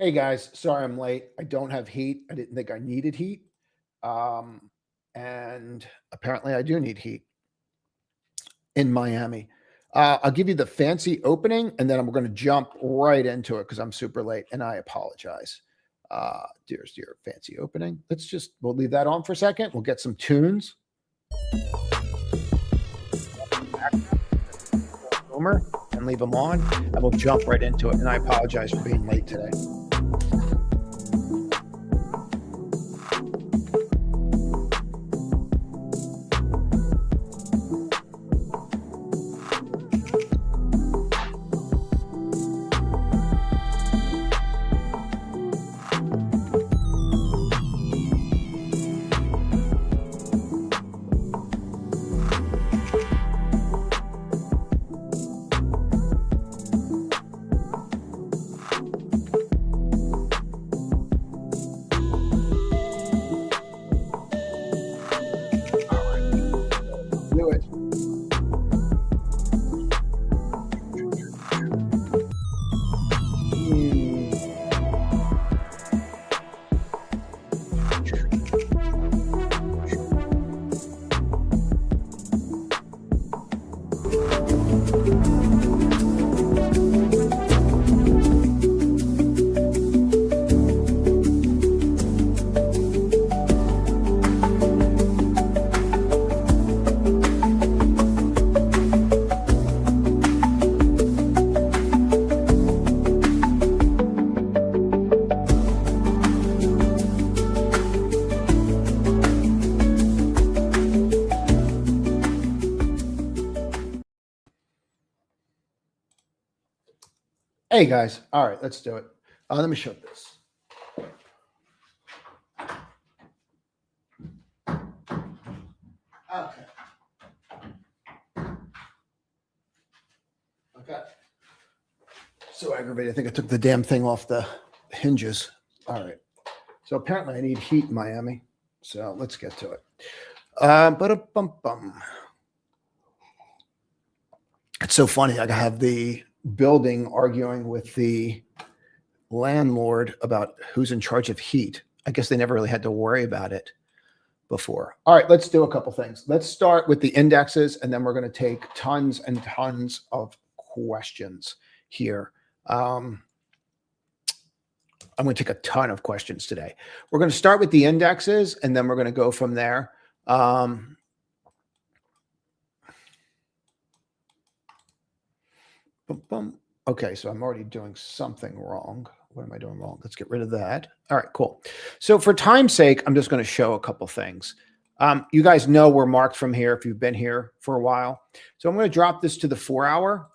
Hey guys, sorry I'm late. I don't have heat. I didn't think I needed heat. And apparently I do need heat in Miami. I'll give you the fancy opening and then I'm going to jump right into it because I'm super late and I apologize. Here's your fancy opening. We'll leave that on for a second. We'll get some tunes. And leave them on and we'll jump right into it. And I apologize for being late today. Hey guys, all right, let's do it. Let me show this. Okay. So aggravated. I think I took the damn thing off the hinges. All right. So apparently I need heat in Miami. So let's get to it. It's so funny. I have the building arguing with the landlord about who's in charge of heat. I guess they never really had to worry about it before. All right, let's do a couple things. Let's start with the indexes, and then we're going to take tons and tons of questions here. I'm going to take a ton of questions today. We're going to start with the indexes, and then we're going to go from there. Okay, so I'm already doing something wrong. What am I doing wrong? Let's get rid of that. All right, cool. So for time's sake, I'm just going to show a couple things. You guys know we're marked from here if you've been here for a while. So I'm going to drop this to the 4 hour.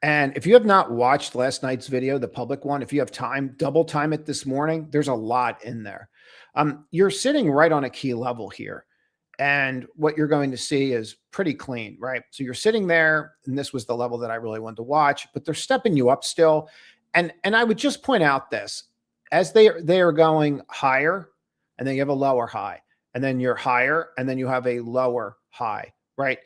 And if you have not watched last night's video, the public one, if you have time, double time it this morning. There's a lot in there. You're sitting right on a key level here. And what you're going to see is pretty clean, right? So you're sitting there, and this was the level that I really wanted to watch, but they're stepping you up still. And I would just point out this, as they are going higher, and then you have a lower high, and then you're higher, and then you have a lower high, right?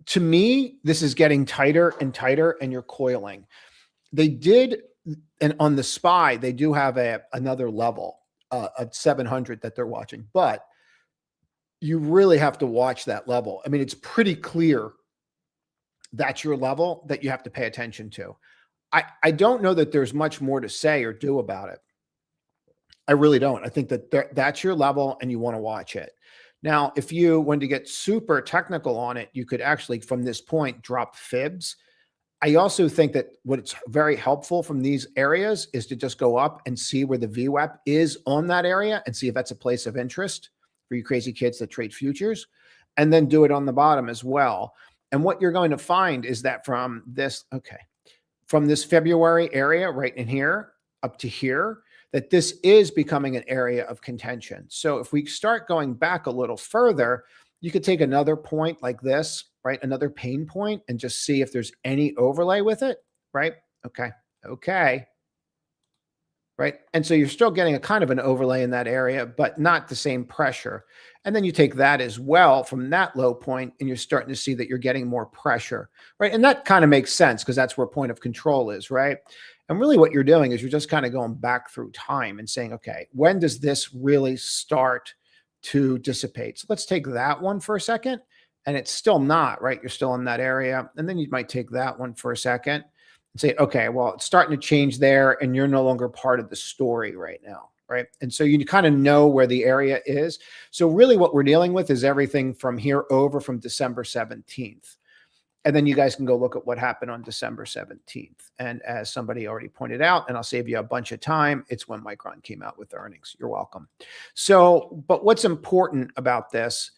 To me, this is getting tighter and tighter, and you're coiling. They did, and on the SPY, they do have another level at 700 that they're watching, but you really have to watch that level. I mean, it's pretty clear that's your level that you have to pay attention to. I don't know that there's much more to say or do about it. I really don't. I think that that's your level and you want to watch it. Now, if you want to get super technical on it, you could actually, from this point, drop fibs. I also think that what's very helpful from these areas is to just go up and see where the VWAP is on that area and see if that's a place of interest for you crazy kids that trade futures, and then do it on the bottom as well. And what you're going to find is that from this February area right in here up to here, that this is becoming an area of contention. So if we start going back a little further, you could take another point like this, right? Another pain point, and just see if there's any overlay with it, right? Okay. right? And so you're still getting a kind of an overlay in that area, but not the same pressure. And then you take that as well from that low point, and you're starting to see that you're getting more pressure, right? And that kind of makes sense because that's where point of control is, right? And really what you're doing is you're just kind of going back through time and saying, okay, when does this really start to dissipate? So let's take that one for a second. And it's still not, right? You're still in that area. And then you might take that one for a second and say, okay, well, it's starting to change there and you're no longer part of the story right now, right? And so you kind of know where the area is. So really what we're dealing with is everything from here over from December 17th. And then you guys can go look at what happened on December 17th. And as somebody already pointed out, and I'll save you a bunch of time, it's when Micron came out with earnings. You're welcome. So, but what's important about this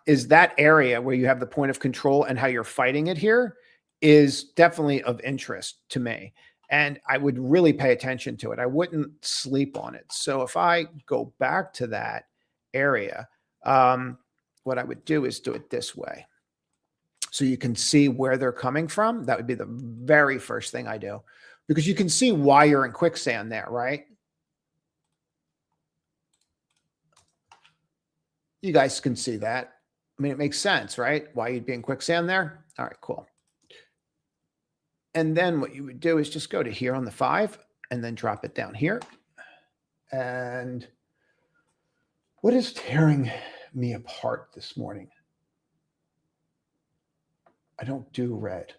is that area where you have the point of control and how you're fighting it here is definitely of interest to me. And I would really pay attention to it. I wouldn't sleep on it. So if I go back to that area, what I would do is do it this way. So you can see where they're coming from. That would be the very first thing I do, because you can see why you're in quicksand there, right? You guys can see that. I mean, it makes sense, right? Why you'd be in quicksand there. All right, cool. And then what you would do is just go to here on the 5 and then drop it down here. And what is tearing me apart this morning? I don't do red.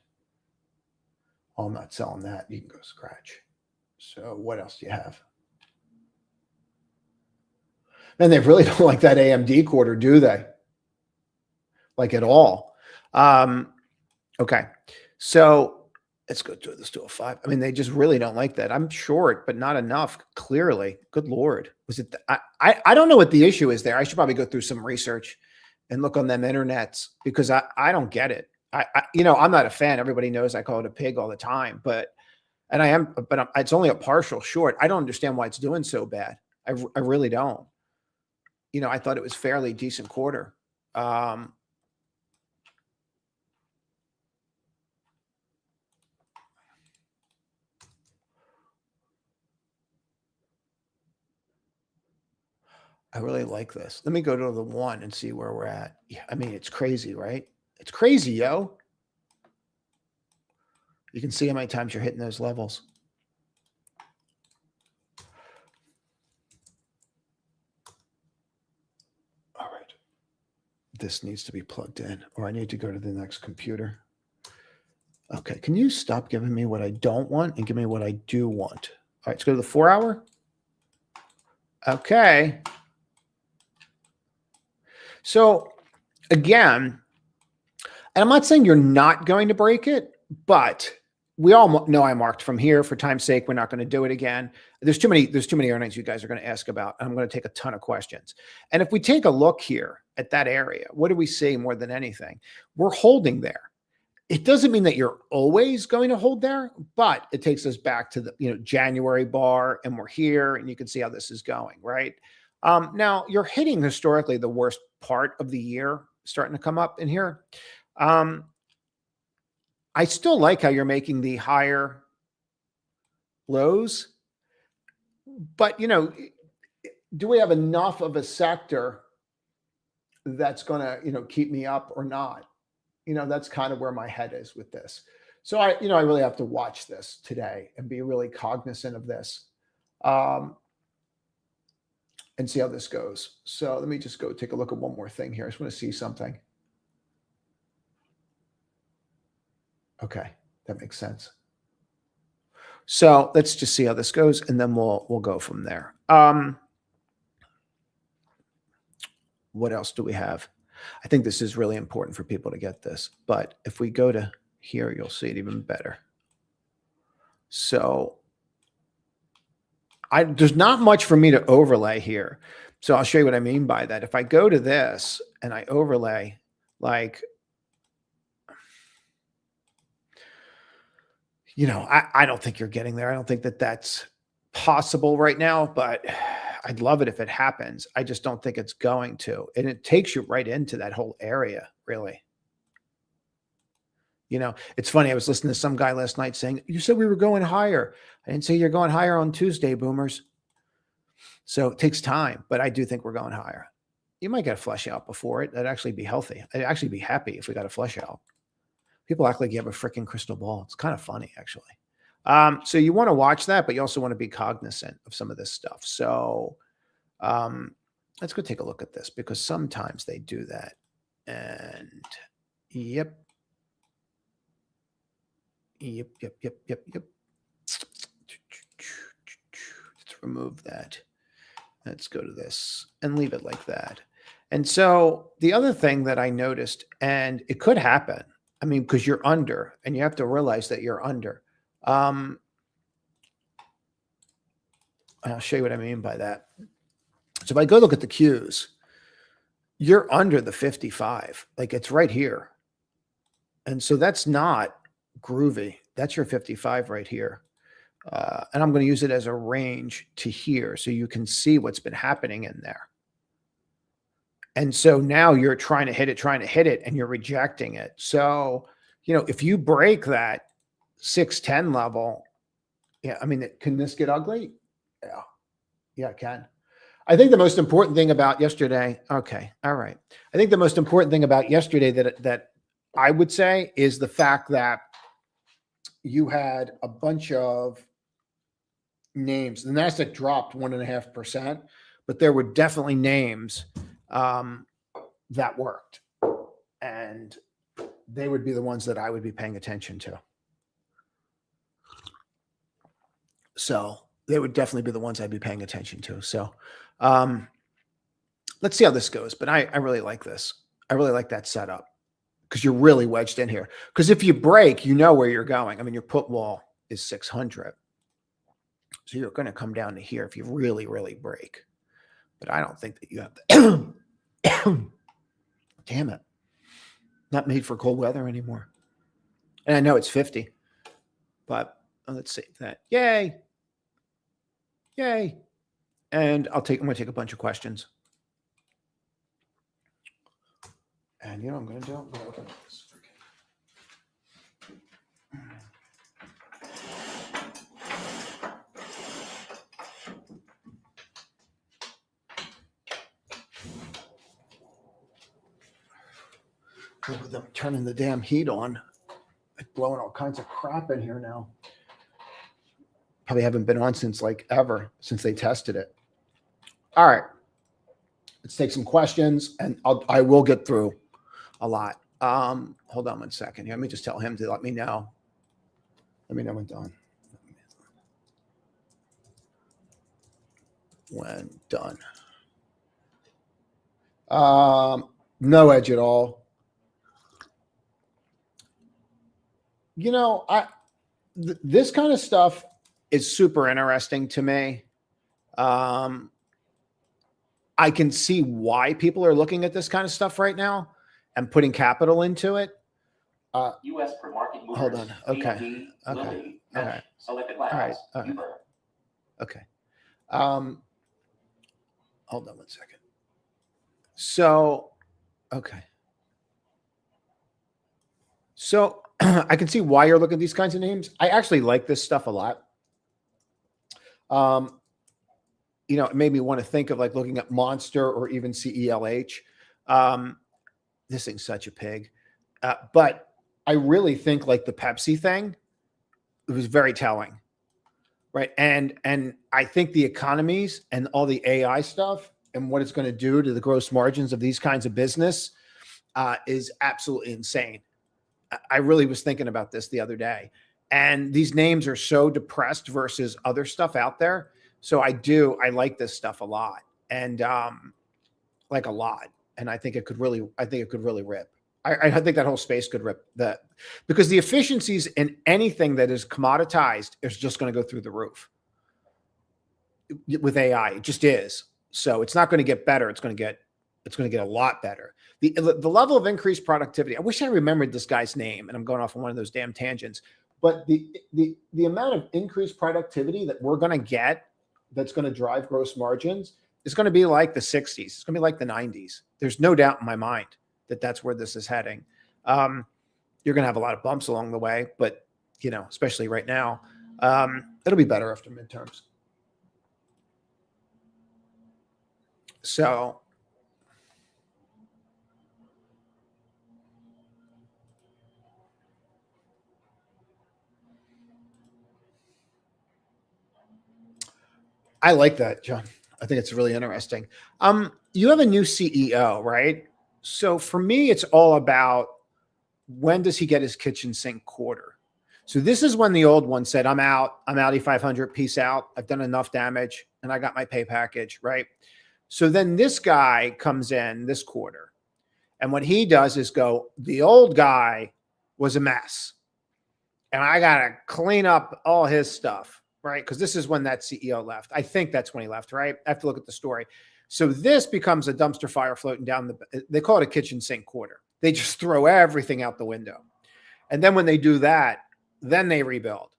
Oh, I'm not selling that. You can go scratch. So what else do you have? And they really don't like that AMD quarter, do they? Like at all. Okay. So let's go to this to a 5. I mean, they just really don't like that. I'm short, but not enough. Clearly. Good Lord. Was it? I don't know what the issue is there. I should probably go through some research and look on them internets because I don't get it. I'm not a fan. Everybody knows I call it a pig all the time, but it's only a partial short. I don't understand why it's doing so bad. I really don't. I thought it was fairly decent quarter. I really like this. Let me go to the 1 and see where we're at. Yeah, I mean, it's crazy, right? It's crazy, yo. You can see how many times you're hitting those levels. All right. This needs to be plugged in, or I need to go to the next computer. Okay. Can you stop giving me what I don't want and give me what I do want? All right. Let's go to the 4 hour. Okay. So again, and I'm not saying you're not going to break it, but we all know I marked from here. For time's sake, we're not going to do it again. There's too many earnings you guys are going to ask about. I'm going to take a ton of questions. And if we take a look here at that area, what do we see more than anything? We're holding there. It doesn't mean that you're always going to hold there, but it takes us back to the January bar, and we're here, and you can see how this is going, right? Now you're hitting historically the worst part of the year starting to come up in here. I still like how you're making the higher lows, but do we have enough of a sector that's going to, keep me up or not? That's kind of where my head is with this. So I really have to watch this today and be really cognizant of this, and see how this goes. So let me just go take a look at one more thing here. I just want to see something. Okay, that makes sense. So let's just see how this goes, and then we'll go from there. What else do we have? I think this is really important for people to get this, but if we go to here, you'll see it even better. So there's not much for me to overlay here. So I'll show you what I mean by that. If I go to this and I overlay, like, I don't think you're getting there. I don't think that that's possible right now, but I'd love it if it happens. I just don't think it's going to. And it takes you right into that whole area, really. You know, it's funny. I was listening to some guy last night saying, you said we were going higher. I didn't say you're going higher on Tuesday, boomers. So it takes time, but I do think we're going higher. You might get a flush out before it. That'd actually be healthy. I'd actually be happy if we got a flush out. People act like you have a freaking crystal ball. It's kind of funny, actually. So you want to watch that, but you also want to be cognizant of some of this stuff. So let's go take a look at this, because sometimes they do that. And yep. Let's remove that. Let's go to this and leave it like that. And so the other thing that I noticed, and it could happen, I mean, because you're under, and you have to realize that you're under. I'll show you what I mean by that. So if I go look at the Qs, you're under the 55. Like, it's right here. And so that's not groovy. That's your 55 right here. And I'm going to use it as a range to here so you can see what's been happening in there. And so now you're trying to hit it, and you're rejecting it. So, you know, if you break that 610 level, yeah, I mean, can this get ugly? Yeah. Yeah, it can. I think the most important thing about yesterday, okay, all right. I think the most important thing about yesterday that I would say is the fact that you had a bunch of names. The NASDAQ dropped 1.5%, but there were definitely names that worked, and they would be the ones that I would be paying attention to. So they would definitely be the ones I'd be paying attention to. So let's see how this goes. But I really like this. I really like that setup, because you're really wedged in here. Because if you break, you know where you're going. I mean, your put wall is 600. So you're going to come down to here if you really, really break. But I don't think that you have the damn it. Not made for cold weather anymore. And I know it's 50. But let's save that. Yay. Yay. And I'm going to take a bunch of questions. And you know what I'm going to do? I'm going to open this. With them turning the damn heat on, like blowing all kinds of crap in here now. Probably haven't been on since since they tested it. All right, let's take some questions, and I will get through a lot. Hold on one second here. Let me just tell him to let me know. Let me know when done. When done. No edge at all. You know, this kind of stuff is super interesting to me. I can see why people are looking at this kind of stuff right now and putting capital into it. U.S. pre-market movers. Hold on. Okay. Okay. All right. Selected all right. All right. Okay. Hold on one second. So, okay. So I can see why you're looking at these kinds of names. I actually like this stuff a lot. You know, it made me want to think of like looking at Monster or even CELH. This thing's such a pig. But I really think like the Pepsi thing, it was very telling. Right. And I think the economies and all the AI stuff and what it's going to do to the gross margins of these kinds of business is absolutely insane. I really was thinking about this the other day, and these names are so depressed versus other stuff out there. So I like this stuff a lot, and like a lot. And I think it could really rip. I think that whole space could rip, that because the efficiencies in anything that is commoditized is just going to go through the roof with AI. It just is. So it's not going to get better. It's going to get a lot better. The level of increased productivity. I wish I remembered this guy's name, and I'm going off on one of those damn tangents. But the amount of increased productivity that we're going to get, that's going to drive gross margins, is going to be like the 60s. It's going to be like the 90s. There's no doubt in my mind that that's where this is heading. You're going to have a lot of bumps along the way, but especially right now, it'll be better after midterms. So I like that, John. I think it's really interesting. You have a new CEO, right? So for me, it's all about when does he get his kitchen sink quarter? So this is when the old one said, I'm out, I'm Audi 500, peace out. I've done enough damage and I got my pay package, right? So then this guy comes in this quarter. And what he does is go, the old guy was a mess. And I got to clean up all his stuff, right? Because this is when that CEO left. I think that's when he left, right? I have to look at the story. So this becomes a dumpster fire floating down they call it a kitchen sink quarter. They just throw everything out the window. And then when they do that, then they rebuild.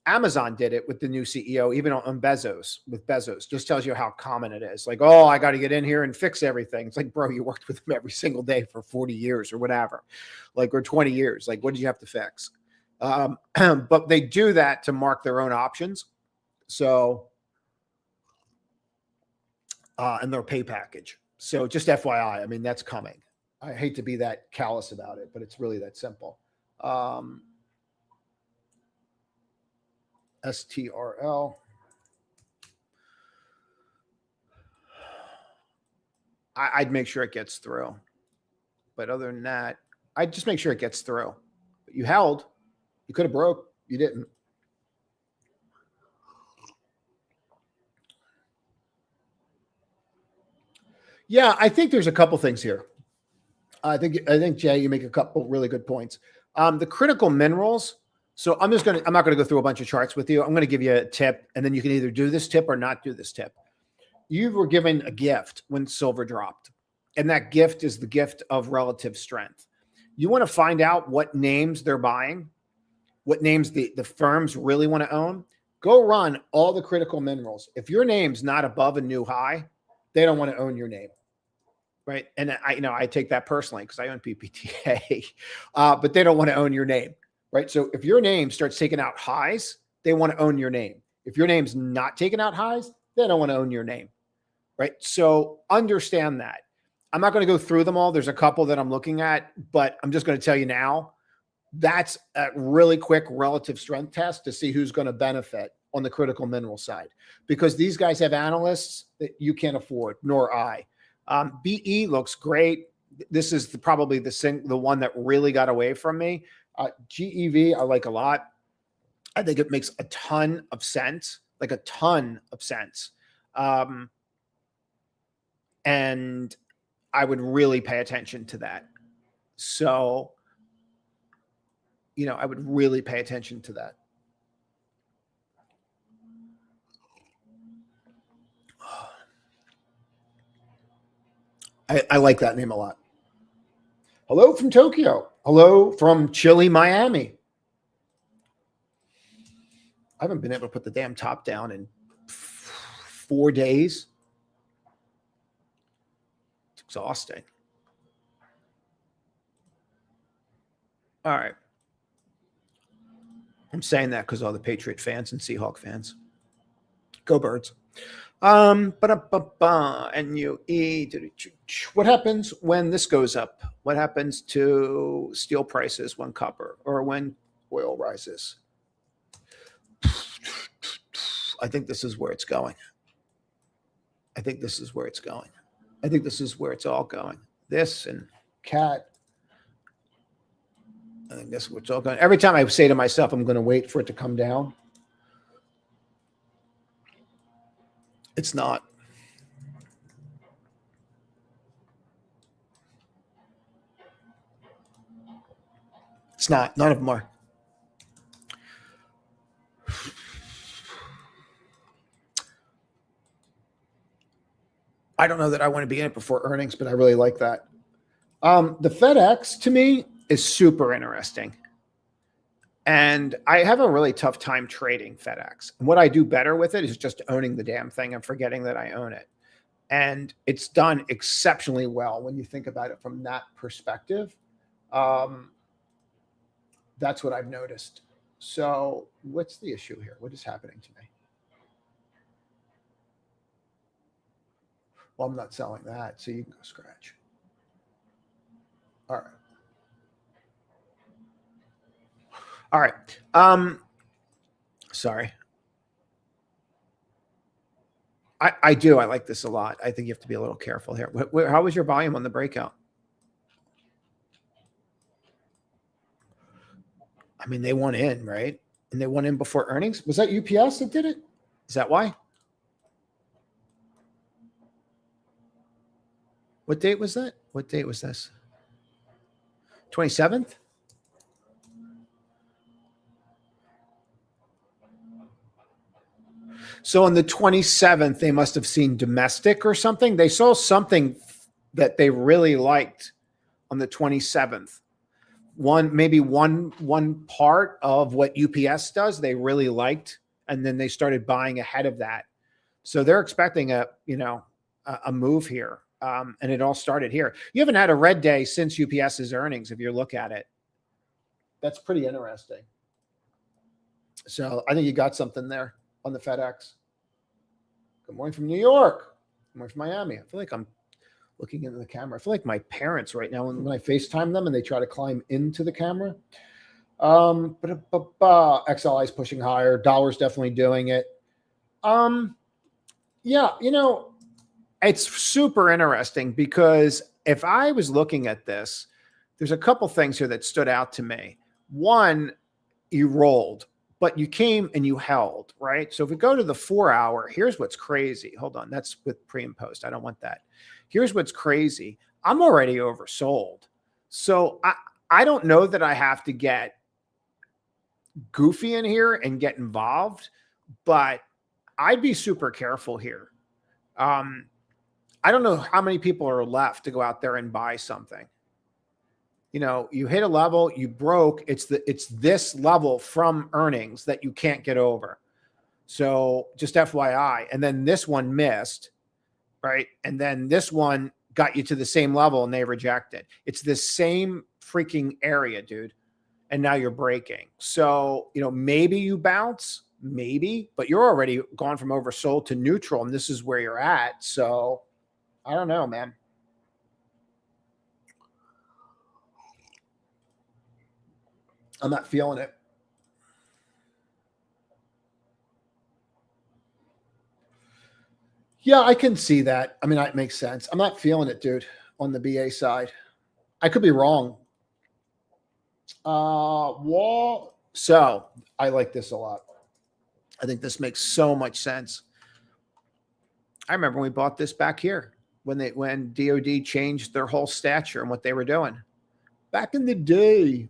Amazon did it with the new CEO, even on Bezos, with Bezos. Just tells you how common it is. Like, oh, I got to get in here and fix everything. It's like, bro, you worked with him every single day for 40 years or whatever, like, or 20 years. Like, what did you have to fix? But they do that to mark their own options. So, and their pay package. So just FYI, I mean, that's coming. I hate to be that callous about it, but it's really that simple. STRL. I'd make sure it gets through. But other than that, I'd just make sure it gets through. But you held. You could have broke. You didn't. Yeah, I think there's a couple things here. I think Jay, you make a couple really good points. The critical minerals. So I'm not going to go through a bunch of charts with you. I'm going to give you a tip, and then you can either do this tip or not do this tip. You were given a gift when silver dropped, and that gift is the gift of relative strength. You want to find out what names they're buying, what names the firms really want to own. Go run all the critical minerals. If your name's not above a new high, they don't want to own your name. Right. And I take that personally because I own PPTA, but they don't want to own your name. Right. So if your name starts taking out highs, they want to own your name. If your name's not taking out highs, they don't want to own your name. Right. So understand that. I'm not going to go through them all. There's a couple that I'm looking at, but I'm just going to tell you now, that's a really quick relative strength test to see who's going to benefit on the critical mineral side, because these guys have analysts that you can't afford, nor I. BE looks great. This is probably the one that really got away from me. GEV, I like a lot. I think it makes a ton of sense, like a ton of sense. And I would really pay attention to that. So, I would really pay attention to that. I like that name a lot. Hello from Tokyo. Hello from chilly Miami. I haven't been able to put the damn top down in 4 days. It's exhausting. All right. I'm saying that because all the Patriot fans and Seahawk fans. Go Birds. NUE. What happens when this goes up? What happens to steel prices when copper or when oil rises? I think this is where it's going. I think this is where it's going. I think this is where it's all going. This and cat. I think that's where it's all going. Every time I say to myself, I'm going to wait for it to come down, it's not. It's not. None of them are. I don't know that I want to be in it before earnings, but I really like that. The FedEx to me is super interesting. And I have a really tough time trading FedEx. And what I do better with it is just owning the damn thing and forgetting that I own it. And it's done exceptionally well when you think about it from that perspective. That's what I've noticed. So what's the issue here? What is happening to me? Well, I'm not selling that, so you can go scratch. All right. All right. Sorry. I do. I like this a lot. I think you have to be a little careful here. How was your volume on the breakout? I mean, they went in, right? And they went in before earnings. Was that UPS that did it? Is that why? What date was that? What date was this? 27th? So on the 27th, they must have seen domestic or something. They saw something that they really liked on the 27th. Maybe one part of what UPS does, they really liked, and then they started buying ahead of that. So they're expecting a move here. And it all started here. You haven't had a red day since UPS's earnings, if you look at it. That's pretty interesting. So I think you got something there on the FedEx. Good morning from New York. Good morning from Miami. I feel like I'm looking into the camera. I feel like my parents right now when I FaceTime them and they try to climb into the camera. XLI is pushing higher. Dollar's definitely doing it. Yeah, it's super interesting because if I was looking at this, there's a couple things here that stood out to me. One, you rolled, but you came and you held, right? So if we go to the 4 hour, here's what's crazy. Hold on. That's with pre and post. I don't want that. Here's what's crazy. I'm already oversold. So I don't know that I have to get goofy in here and get involved, but I'd be super careful here. I don't know how many people are left to go out there and buy something. You hit a level, you broke. It's this level from earnings that you can't get over. So just FYI. And then this one missed, right? And then this one got you to the same level and they rejected. It's the same freaking area, dude. And now you're breaking. So, maybe you bounce, maybe, but you're already gone from oversold to neutral. And this is where you're at. So I don't know, man. I'm not feeling it. Yeah, I can see that. I mean, it makes sense. I'm not feeling it, dude, on the BA side. I could be wrong. Wall. So I like this a lot. I think this makes so much sense. I remember when we bought this back here when DOD changed their whole stature and what they were doing back in the day.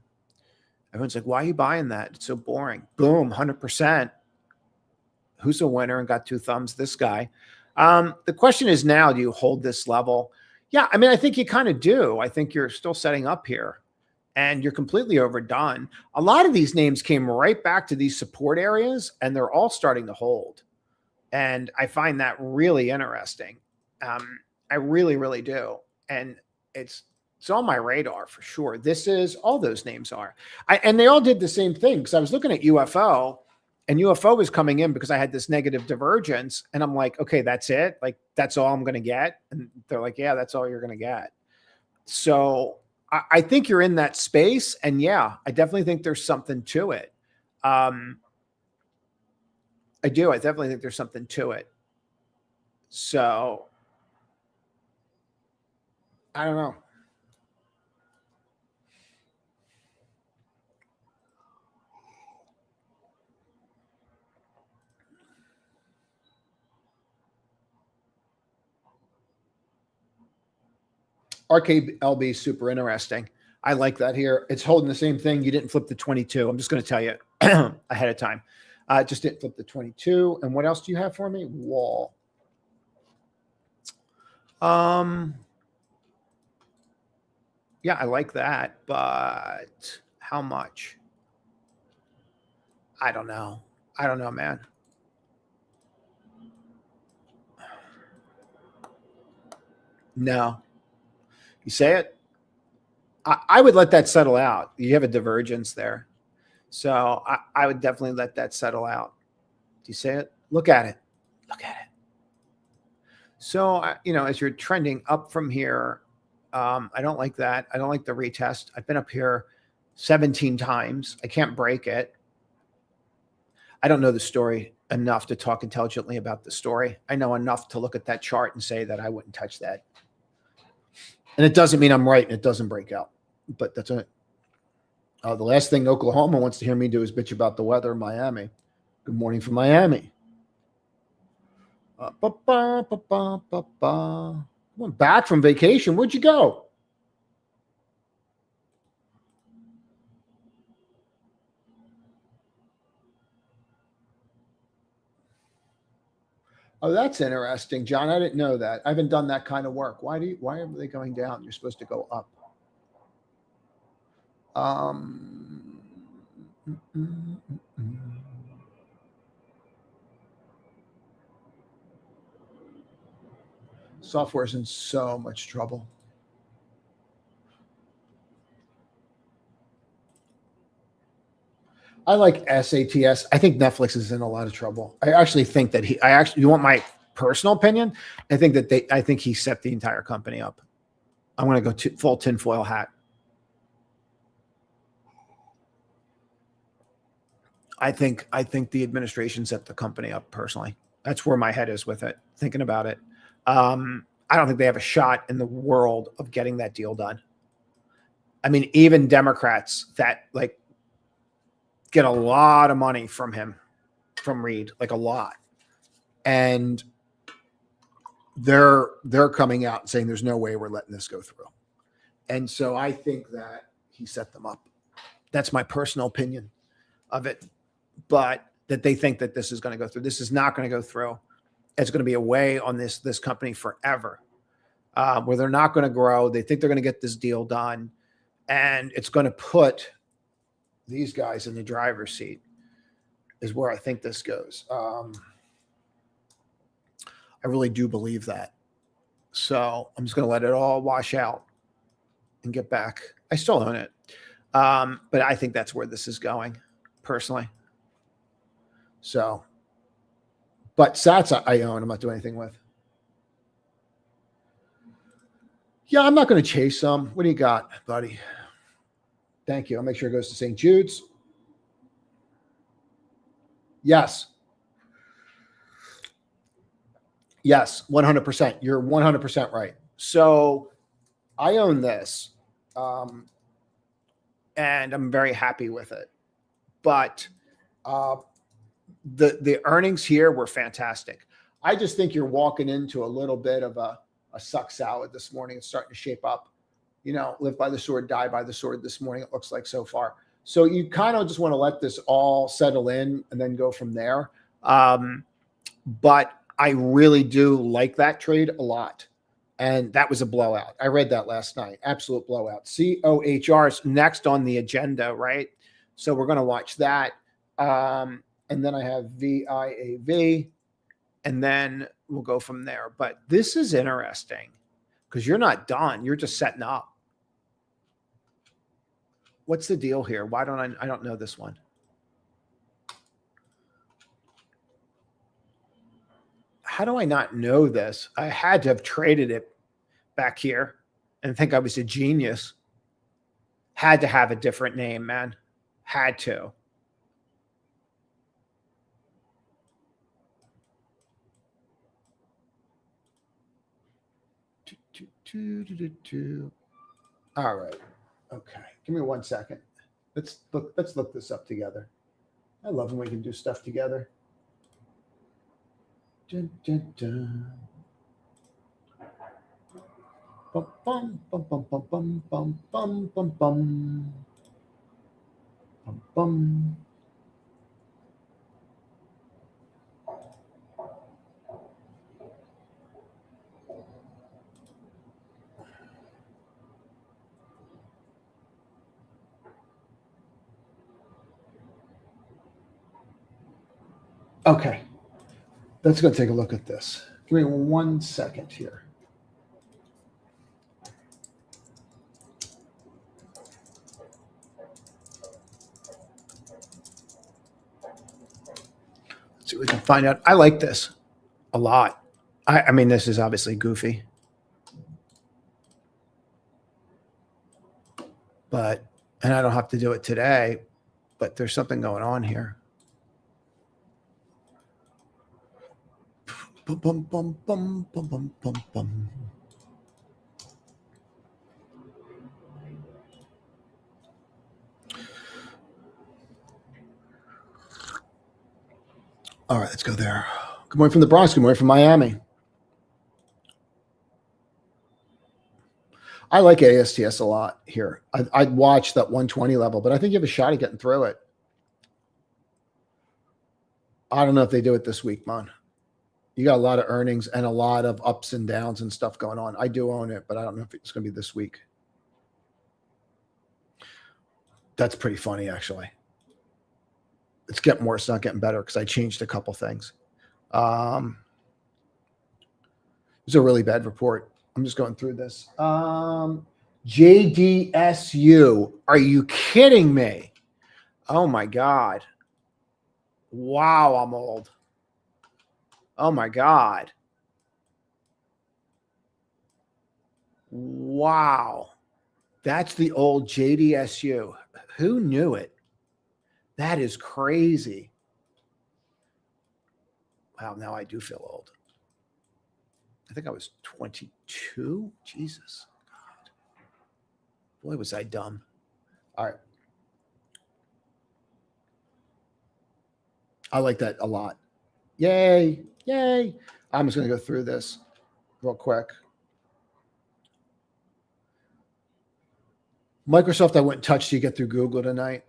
Everyone's like, why are you buying that? It's so boring. Boom, 100%. Who's a winner and got two thumbs? This guy. The question is now, do you hold this level? Yeah, I mean, I think you kind of do. I think you're still setting up here and you're completely overdone. A lot of these names came right back to these support areas and they're all starting to hold. And I find that really interesting. I really, really do. And it's on my radar for sure. All those names are. And they all did the same thing because I was looking at UFO and UFO was coming in because I had this negative divergence. And I'm like, okay, that's it. Like, that's all I'm going to get. And they're like, yeah, that's all you're going to get. So I think you're in that space. And yeah, I definitely think there's something to it. I do. I definitely think there's something to it. So I don't know. RKLB is super interesting. I like that here. It's holding the same thing. You didn't flip the 22. I'm just going to tell you ahead of time. Just didn't flip the 22. And what else do you have for me? Wall. Yeah, I like that, but how much? I don't know. I don't know, man. No. You say it? I would let that settle out. You have a divergence there. So I would definitely let that settle out. Do you see it? Look at it. Look at it. So, as you're trending up from here, I don't like that. I don't like the retest. I've been up here 17 times. I can't break it. I don't know the story enough to talk intelligently about the story. I know enough to look at that chart and say that I wouldn't touch that. And it doesn't mean I'm right and it doesn't break out. But that's it. The last thing Oklahoma wants to hear me do is bitch about the weather in Miami. Good morning from Miami. Come on, back from vacation. Where'd you go? Oh, that's interesting, John. I didn't know that. I haven't done that kind of work. Why are they going down? You're supposed to go up. Software's in so much trouble. I like SATS. I think Netflix is in a lot of trouble. I actually think that you want my personal opinion? I think he set the entire company up. I'm going to go full tinfoil hat. I think the administration set the company up personally. That's where my head is with it, thinking about it. I don't think they have a shot in the world of getting that deal done. I mean, even Democrats that get a lot of money from him, from Reed, like a lot. And they're coming out and saying there's no way we're letting this go through. And so I think that he set them up. That's my personal opinion of it. But that they think that this is going to go through. This is not going to go through. It's going to be away on this company forever, where they're not going to grow. They think they're going to get this deal done. And it's going to put these guys in the driver's seat is where I think this goes. I really do believe that. So I'm just going to let it all wash out and get back. I still own it. But I think that's where this is going personally. So, but Sats I own. I'm not doing anything with. Yeah, I'm not going to chase them. What do you got, buddy? Thank you. I'll make sure it goes to St. Jude's. Yes. Yes, 100%. You're 100% right. So I own this, and I'm very happy with it. But the earnings here were fantastic. I just think you're walking into a little bit of a suck salad this morning. It's starting to shape up. Live by the sword, die by the sword this morning, it looks like so far. So you kind of just want to let this all settle in and then go from there. But I really do like that trade a lot. And that was a blowout. I read that last night. Absolute blowout. COHR is next on the agenda, right? So we're going to watch that. And then I have VIAV. And then we'll go from there. But this is interesting because you're not done. You're just setting up. What's the deal here? Why don't I don't know this one. How do I not know this? I had to have traded it back here and think I was a genius. Had to have a different name, man. Had to. All right. Okay. Give me 1 second. Let's look this up together. I love when we can do stuff together. Dun, dun, dun. Bum, bum, bum, bum, bum, bum, bum, bum, bum, bum. Bum, bum. Okay. Let's go take a look at this. Give me 1 second here. See what we can find out. I like this a lot. I mean, this is obviously goofy, but, and I don't have to do it today, but there's something going on here. Bum, bum, bum, bum, bum, bum, bum, bum. All right, let's go there. Good morning from the Bronx. Good morning from Miami. I like ASTS a lot here. I'd watch that 120 level, but I think you have a shot at getting through it. I don't know if they do it this week, man. You got a lot of earnings and a lot of ups and downs and stuff going on. I do own it, but I don't know if it's going to be this week. That's pretty funny, actually. It's getting worse, not getting better, because I changed a couple things. It was a really bad report. I'm just going through this. JDSU. Are you kidding me? Oh, my God. Wow, I'm old. Oh, my God. Wow. That's the old JDSU. Who knew it? That is crazy. Wow, now I do feel old. I think I was 22. Jesus. God. Boy, was I dumb. All right. I like that a lot. Yay. Yay. I'm just going to go through this real quick. Microsoft, I wouldn't touch till you get through Google tonight.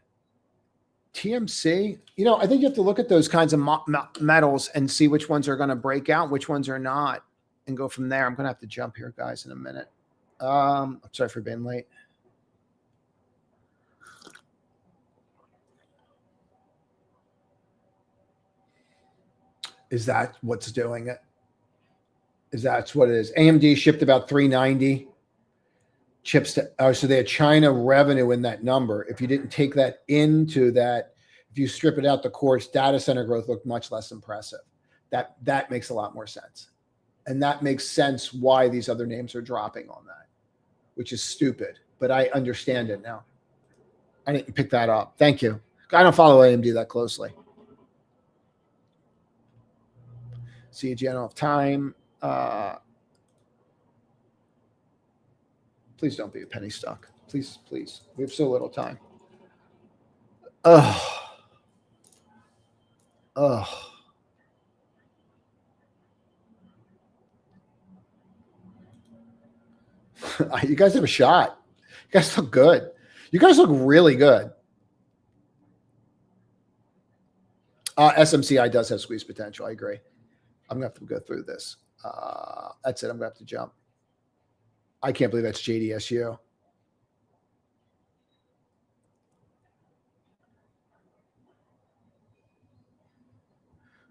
TMC, you know, I think you have to look at those kinds of metals and see which ones are going to break out, which ones are not, and go from there. I'm going to have to jump here, guys, in a minute. I'm sorry for being late. Is that what's doing it? Is that's what it is? AMD shipped about 390 chips to, so they had China revenue in that number. If you didn't take that into that, if you strip it out, the core data center growth looked much less impressive. That makes a lot more sense. And that makes sense why these other names are dropping on that, which is stupid, but I understand it now. I didn't pick that up. Thank you. I don't follow AMD that closely. CG, I don't have time. Please don't be a penny stock. Please, please. We have so little time. Oh. Oh. You guys have a shot. You guys look good. You guys look really good. SMCI does have squeeze potential. I agree. I'm going to have to go through this. That's it. I'm going to have to jump. I can't believe that's JDSU.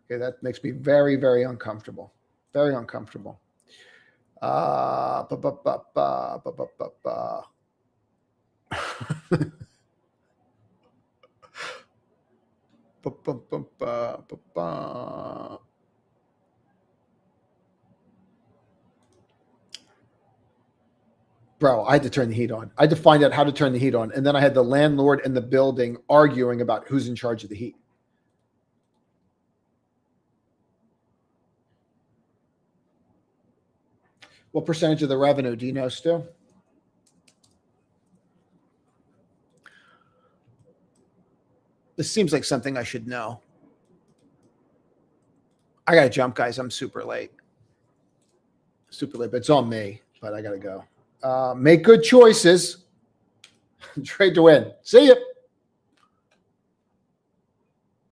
Okay, that makes me very, very uncomfortable. Very uncomfortable. Bro, I had to turn the heat on. I had to find out how to turn the heat on. And then I had the landlord and the building arguing about who's in charge of the heat. What percentage of the revenue do you know, Stu? This seems like something I should know. I got to jump, guys. I'm super late. Super late, but it's on me. But I got to go. Make good choices. Trade to win. See ya.